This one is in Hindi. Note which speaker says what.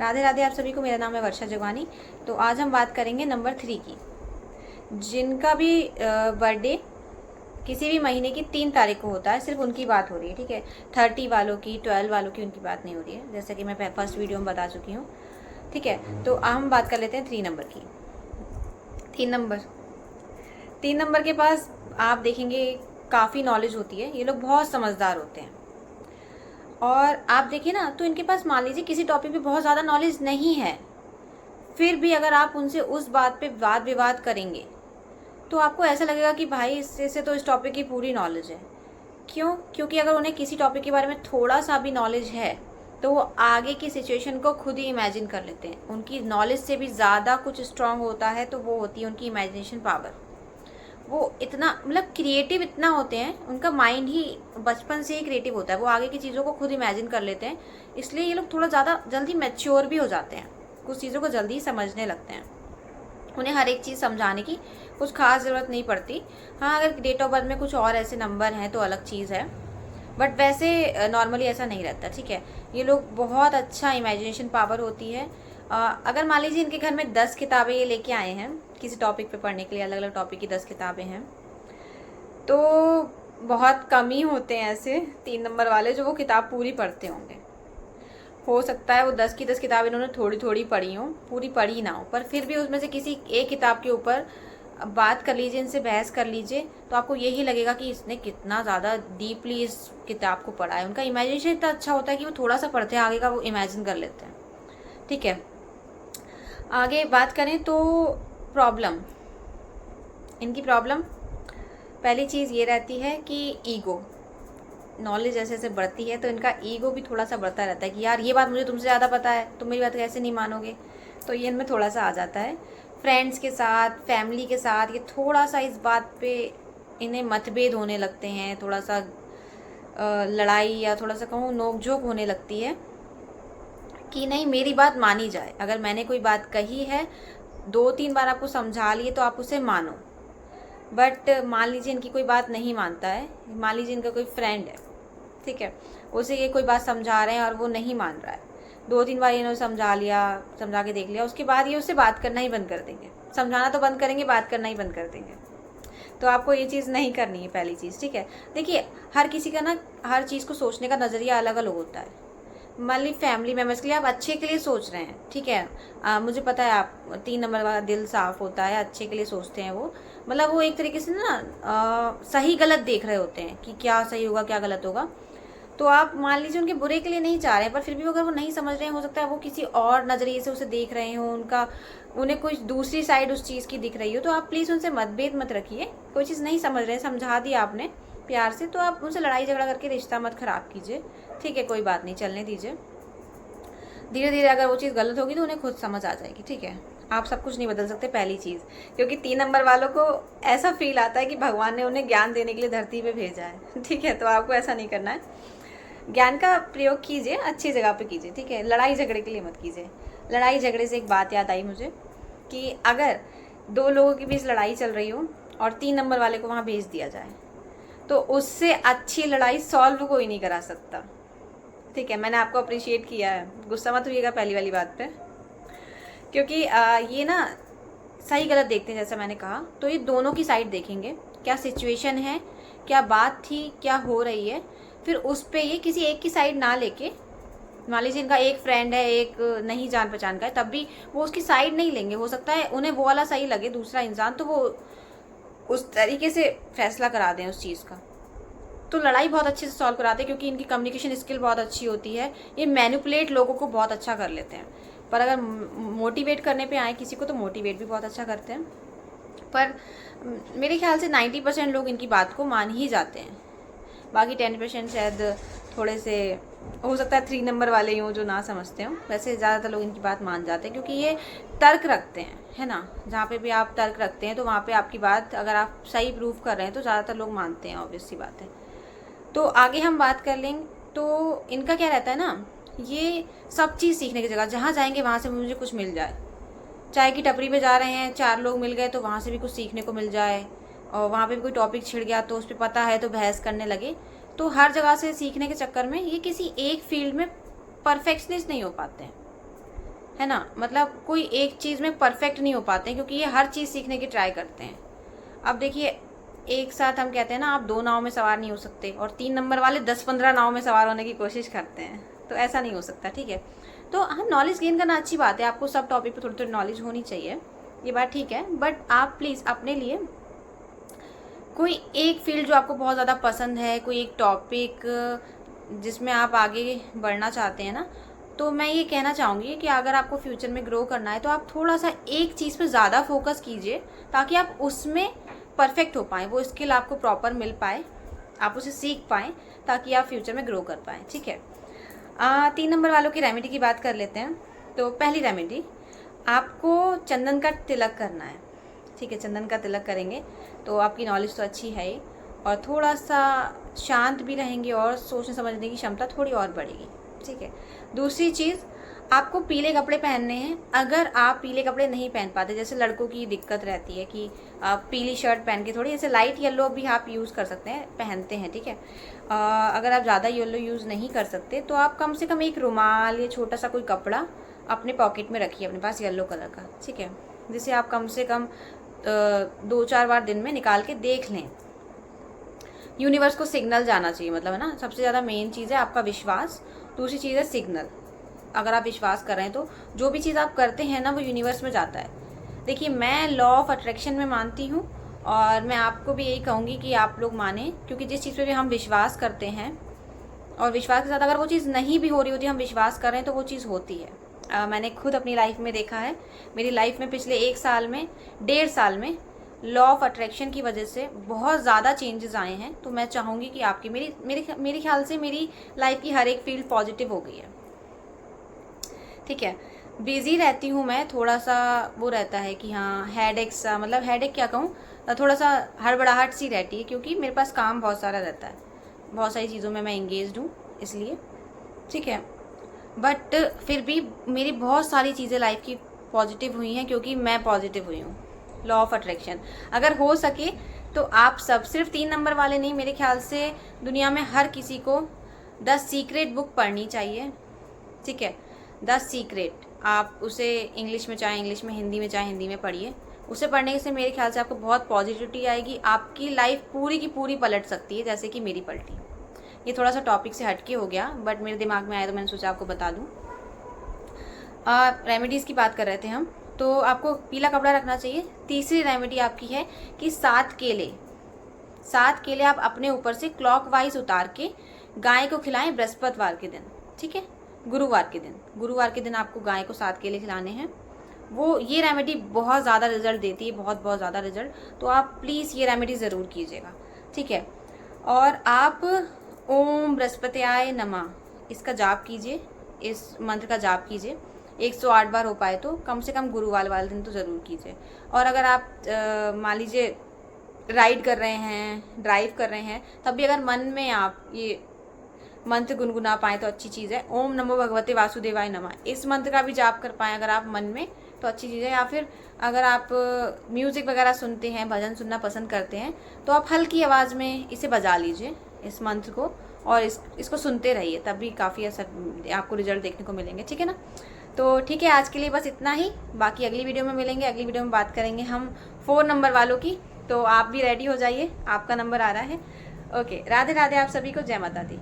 Speaker 1: राधे राधे आप सभी को। मेरा नाम है वर्षा जगवानी। तो आज हम बात करेंगे नंबर 3 की। जिनका भी बर्थडे किसी भी महीने की 3 तारीख को होता है, सिर्फ उनकी बात हो रही है, ठीक है। 30 वालों की, 12 वालों की उनकी बात नहीं हो रही है, जैसा कि मैं फर्स्ट वीडियो में बता चुकी हूँ, ठीक है। तो हम बात कर लेते हैं 3 नंबर की। 3 नंबर के पास आप देखेंगे काफ़ी नॉलेज होती है। ये लोग बहुत समझदार होते हैं। और आप देखिए ना, तो इनके पास मान लीजिए किसी टॉपिक पे बहुत ज़्यादा नॉलेज नहीं है, फिर भी अगर आप उनसे उस बात पे वाद विवाद करेंगे तो आपको ऐसा लगेगा कि भाई इससे तो इस टॉपिक की पूरी नॉलेज है। क्यों? क्योंकि अगर उन्हें किसी टॉपिक के बारे में थोड़ा सा भी नॉलेज है तो वो आगे की सिचुएशन को खुद ही इमेजिन कर लेते हैं। उनकी नॉलेज से भी ज़्यादा कुछ स्ट्रांग होता है तो वो होती है उनकी इमेजिनेशन पावर। वो इतना मतलब क्रिएटिव इतना होते हैं, उनका माइंड ही बचपन से ही क्रिएटिव होता है। वो आगे की चीज़ों को खुद इमेजिन कर लेते हैं, इसलिए ये लोग थोड़ा ज़्यादा जल्दी मैच्योर भी हो जाते हैं, कुछ चीज़ों को जल्दी समझने लगते हैं। उन्हें हर एक चीज़ समझाने की कुछ खास ज़रूरत नहीं पड़ती। हाँ, अगर डेट ऑफ बर्थ में कुछ और ऐसे नंबर हैं तो अलग चीज़ है, बट वैसे नॉर्मली ऐसा नहीं रहता, ठीक है। ये लोग बहुत अच्छा इमेजिनेशन पावर होती है। अगर मान लीजिए इनके घर में 10 किताबें ये लेके आए हैं किसी टॉपिक पे पढ़ने के लिए, अलग अलग टॉपिक की 10 किताबें हैं, तो बहुत कम ही होते हैं ऐसे 3 नंबर वाले जो वो किताब पूरी पढ़ते होंगे। हो सकता है वो 10 की 10 किताब इन्होंने थोड़ी थोड़ी पढ़ी हो, पूरी पढ़ी ना हो, पर फिर भी उसमें से किसी एक किताब के ऊपर बात कर लीजिए, इनसे बहस कर लीजिए, तो आपको यही लगेगा कि इसने कितना ज़्यादा डीपली इस किताब को पढ़ा है। उनका इमेजिनेशन इतना अच्छा होता है कि वो थोड़ा सा पढ़ते हैं, आगे का वो इमेजिन कर लेते हैं, ठीक है। आगे बात करें तो प्रॉब्लम, इनकी प्रॉब्लम पहली चीज़ ये रहती है कि ईगो। नॉलेज जैसे जैसे बढ़ती है तो इनका ईगो भी थोड़ा सा बढ़ता रहता है कि यार ये बात मुझे तुमसे ज़्यादा पता है, तुम मेरी बात कैसे नहीं मानोगे, तो ये इनमें थोड़ा सा आ जाता है। फ्रेंड्स के साथ, फैमिली के साथ ये थोड़ा सा इस बात पे इन्हें मतभेद होने लगते हैं, थोड़ा सा लड़ाई या थोड़ा सा कहूँ नोक-झोंक होने लगती है कि नहीं मेरी बात मानी जाए। अगर मैंने कोई बात कही है, 2-3 बार आपको समझा लिए तो आप उसे मानो। बट मान लीजिए इनकी कोई बात नहीं मानता है, मान लीजिए इनका कोई फ्रेंड है, ठीक है, उसे ये कोई बात समझा रहे हैं और वो नहीं मान रहा है, 2-3 बार इन्होंने समझा लिया, समझा के देख लिया, उसके बाद ये उससे बात करना ही बंद कर देंगे। समझाना तो बंद करेंगे, बात करना ही बंद कर देंगे। तो आपको ये चीज़ नहीं करनी है, पहली चीज़, ठीक है। देखिए हर किसी का ना हर चीज़ को सोचने का नज़रिया अलग अलग होता है। मान ली फैमिली मेम्बर्स के लिए आप अच्छे के लिए सोच रहे हैं, ठीक है। मुझे पता है आप 3 नंबर वाला दिल साफ होता है, अच्छे के लिए सोचते हैं वो, मतलब वो एक तरीके से ना सही गलत देख रहे होते हैं कि क्या सही होगा क्या गलत होगा। तो आप मान लीजिए उनके बुरे के लिए नहीं चाह रहे हैं, पर फिर भी अगर वो नहीं समझ रहे हैं, हो सकता है वो किसी और नज़रिए से उसे देख रहे हो, उन्हें कुछ दूसरी साइड उस चीज़ की दिख रही हो, तो आप प्लीज़ उनसे मतभेद मत रखिए। कोई चीज़ नहीं समझ रहे हैं, समझा दिया आपने प्यार से, तो आप उनसे लड़ाई झगड़ा करके रिश्ता मत ख़राब कीजिए, ठीक है। कोई बात नहीं, चलने दीजिए। धीरे धीरे अगर वो चीज़ गलत होगी तो उन्हें खुद समझ आ जाएगी, ठीक है। आप सब कुछ नहीं बदल सकते, पहली चीज़, क्योंकि 3 नंबर वालों को ऐसा फील आता है कि भगवान ने उन्हें ज्ञान देने के लिए धरती पे भेजा है, ठीक है। तो आपको ऐसा नहीं करना है। ज्ञान का प्रयोग कीजिए, अच्छी जगह पे कीजिए, ठीक है। लड़ाई झगड़े के लिए मत कीजिए। लड़ाई झगड़े से एक बात याद आई मुझे कि अगर 2 लोगों के बीच लड़ाई चल रही हो और 3 नंबर वाले को वहाँ भेज दिया जाए तो उससे अच्छी लड़ाई सॉल्व कोई नहीं करा सकता, ठीक है। मैंने आपको अप्रिशिएट किया है, गुस्सा मत होइएगा पहली वाली बात पे, क्योंकि ये ना सही गलत देखते हैं, जैसा मैंने कहा। तो ये दोनों की साइड देखेंगे, क्या सिचुएशन है, क्या बात थी, क्या हो रही है, फिर उस पर ये किसी एक की साइड ना लेके, मान लीजिए इनका एक फ्रेंड है, एक नहीं जान पहचान का है, तब भी वो उसकी साइड नहीं लेंगे। हो सकता है उन्हें वो वाला सही लगे दूसरा इंसान, तो वो उस तरीके से फैसला करा दें उस चीज़ का, तो लड़ाई बहुत अच्छे से सॉल्व कराते हैं, क्योंकि इनकी कम्युनिकेशन स्किल बहुत अच्छी होती है। ये मैनिपुलेट लोगों को बहुत अच्छा कर लेते हैं, पर अगर मोटिवेट करने पे आए किसी को तो मोटिवेट भी बहुत अच्छा करते हैं। पर मेरे ख्याल से 90% लोग इनकी बात को मान ही जाते हैं, बाकी 10% शायद थोड़े से, हो सकता है 3 नंबर वाले ही हों जो ना समझते हों। वैसे ज़्यादातर लोग इनकी बात मान जाते हैं, क्योंकि ये तर्क रखते हैं, है ना। जहाँ पे भी आप तर्क रखते हैं तो वहाँ पे आपकी बात अगर आप सही प्रूव कर रहे हैं तो ज़्यादातर लोग मानते हैं, ऑब्वियस सी बात है। तो आगे हम बात कर लेंगे। तो इनका क्या रहता है ना, ये सब चीज़ सीखने की जगह, जहाँ जाएंगे वहाँ से मुझे कुछ मिल जाए। चाय की टपरी पे जा रहे हैं, 4 लोग मिल गए तो वहाँ से भी कुछ सीखने को मिल जाए, और वहाँ पे भी कोई टॉपिक छिड़ गया तो उस पर पता है तो बहस करने लगे। तो हर जगह से सीखने के चक्कर में ये किसी एक फील्ड में परफेक्शनिस्ट नहीं हो पाते हैं, है ना। मतलब कोई एक चीज़ में परफेक्ट नहीं हो पाते हैं, क्योंकि ये हर चीज़ सीखने की ट्राई करते हैं। अब देखिए, एक साथ हम कहते हैं ना, आप 2 नाव में सवार नहीं हो सकते, और 3 नंबर वाले 10-15 नाव में सवार होने की कोशिश करते हैं, तो ऐसा नहीं हो सकता, ठीक है। तो हम नॉलेज गेन करना अच्छी बात है, आपको सब टॉपिक पे थोड़ी थोड़ी नॉलेज होनी चाहिए, ये बात ठीक है। बट आप प्लीज़ अपने लिए कोई एक फील्ड जो आपको बहुत ज़्यादा पसंद है, कोई एक टॉपिक जिसमें आप आगे बढ़ना चाहते हैं ना, तो मैं ये कहना चाहूँगी कि अगर आपको फ्यूचर में ग्रो करना है तो आप थोड़ा सा एक चीज़ पे ज़्यादा फोकस कीजिए, ताकि आप उसमें परफेक्ट हो पाएँ, वो स्किल आपको प्रॉपर मिल पाए, आप उसे सीख पाएँ, ताकि आप फ्यूचर में ग्रो कर पाएँ, ठीक है। 3 नंबर वालों की रेमेडी की बात कर लेते हैं। तो पहली रेमेडी, आपको चंदन का तिलक करना है, ठीक है। चंदन का तिलक करेंगे तो आपकी नॉलेज तो अच्छी है ही, और थोड़ा सा शांत भी रहेंगे, और सोचने समझने की क्षमता थोड़ी और बढ़ेगी, ठीक है। दूसरी चीज़, आपको पीले कपड़े पहनने हैं। अगर आप पीले कपड़े नहीं पहन पाते, जैसे लड़कों की दिक्कत रहती है कि आप पीली शर्ट पहन के थोड़ी, जैसे लाइट येलो भी आप यूज़ कर सकते हैं, पहनते हैं, ठीक है। अगर आप ज़्यादा येलो यूज़ नहीं कर सकते तो आप कम से कम एक रुमाल या छोटा सा कोई कपड़ा अपने पॉकेट में रखिए अपने पास, येलो कलर का, ठीक है, जिसे आप कम से कम 2-4 बार दिन में निकाल के देख लें। यूनिवर्स को सिग्नल जाना चाहिए, मतलब, है ना। सबसे ज़्यादा मेन चीज़ है आपका विश्वास, दूसरी चीज़ है सिग्नल। अगर आप विश्वास कर रहे हैं तो जो भी चीज़ आप करते हैं ना, वो यूनिवर्स में जाता है। देखिए, मैं लॉ ऑफ अट्रैक्शन में मानती हूँ, और मैं आपको भी यही कहूँगी कि आप लोग माने, क्योंकि जिस चीज़ पे भी हम विश्वास करते हैं, और विश्वास के साथ अगर वो चीज़ नहीं भी हो रही होती, हम विश्वास कर रहे हैं तो वो चीज़ होती है। मैंने खुद अपनी लाइफ में देखा है। मेरी लाइफ में पिछले 1 साल में, 1.5 साल में लॉ ऑफ अट्रैक्शन की वजह से बहुत ज़्यादा चेंजेस आए हैं। तो मैं चाहूँगी कि आपकी मेरे ख्याल से मेरी लाइफ की हर एक फील्ड पॉजिटिव हो गई है, ठीक है। बिज़ी रहती हूँ मैं, थोड़ा सा वो रहता है कि हाँ, हेडेक सा, मतलब हेडेक क्या कहूँ, थोड़ा सा हड़बड़ाहट सी रहती है, क्योंकि मेरे पास काम बहुत सारा रहता है, बहुत सारी चीज़ों में मैं इंगेज्ड हूँ, इसलिए, ठीक है। बट फिर भी मेरी बहुत सारी चीज़ें लाइफ की पॉजिटिव हुई हैं, क्योंकि मैं पॉजिटिव हुई हूँ। लॉ ऑफ अट्रैक्शन, अगर हो सके तो आप सब, सिर्फ 3 नंबर वाले नहीं, मेरे ख्याल से दुनिया में हर किसी को 10 सीक्रेट बुक पढ़नी चाहिए, ठीक है। 10 सीक्रेट, आप उसे इंग्लिश में चाहे इंग्लिश में, हिंदी में चाहे हिंदी में पढ़िए। उसे पढ़ने से मेरे ख्याल से आपको बहुत पॉजिटिविटी आएगी, आपकी लाइफ पूरी की पूरी पलट सकती है, जैसे कि मेरी पलटी। ये थोड़ा सा टॉपिक से हटके हो गया, बट मेरे दिमाग में आया तो मैंने सोचा आपको बता दूं। रेमेडीज़ की बात कर रहे थे हम, तो आपको पीला कपड़ा रखना चाहिए। तीसरी रेमेडी आपकी है कि 7 केले आप अपने ऊपर से क्लॉकवाइज उतार के गाय को खिलाएं बृहस्पतिवार के दिन, ठीक है। गुरुवार के दिन आपको गाय को 7 केले खिलाने हैं। ये रेमेडी बहुत ज़्यादा रिजल्ट देती है, बहुत बहुत ज़्यादा रिजल्ट। तो आप प्लीज़ ये रेमेडी ज़रूर कीजिएगा, ठीक है। और आप ओम बृहस्पत्याय नमः इसका जाप कीजिए, इस मंत्र का जाप कीजिए 108 बार हो पाए तो, कम से कम गुरुवार वाले दिन तो ज़रूर कीजिए। और अगर आप मान लीजिए राइड कर रहे हैं, ड्राइव कर रहे हैं, तब भी अगर मन में आप ये मंत्र गुनगुना पाएँ तो अच्छी चीज़ है। ओम नमो भगवते वासुदेवाय नमः, इस मंत्र का भी जाप कर पाएँ अगर आप मन में, तो अच्छी चीज़ है। या फिर अगर आप म्यूज़िक वगैरह सुनते हैं, भजन सुनना पसंद करते हैं, तो आप हल्की आवाज़ में इसे बजा लीजिए, इस मंत्र को, और इसको सुनते रहिए, तब भी काफ़ी असर आपको रिजल्ट देखने को मिलेंगे, ठीक है ना। तो ठीक है, आज के लिए बस इतना ही। बाकी अगली वीडियो में मिलेंगे। अगली वीडियो में बात करेंगे हम 4 नंबर वालों की। तो आप भी रेडी हो जाइए, आपका नंबर आ रहा है। ओके, राधे राधे आप सभी को, जय माता दी।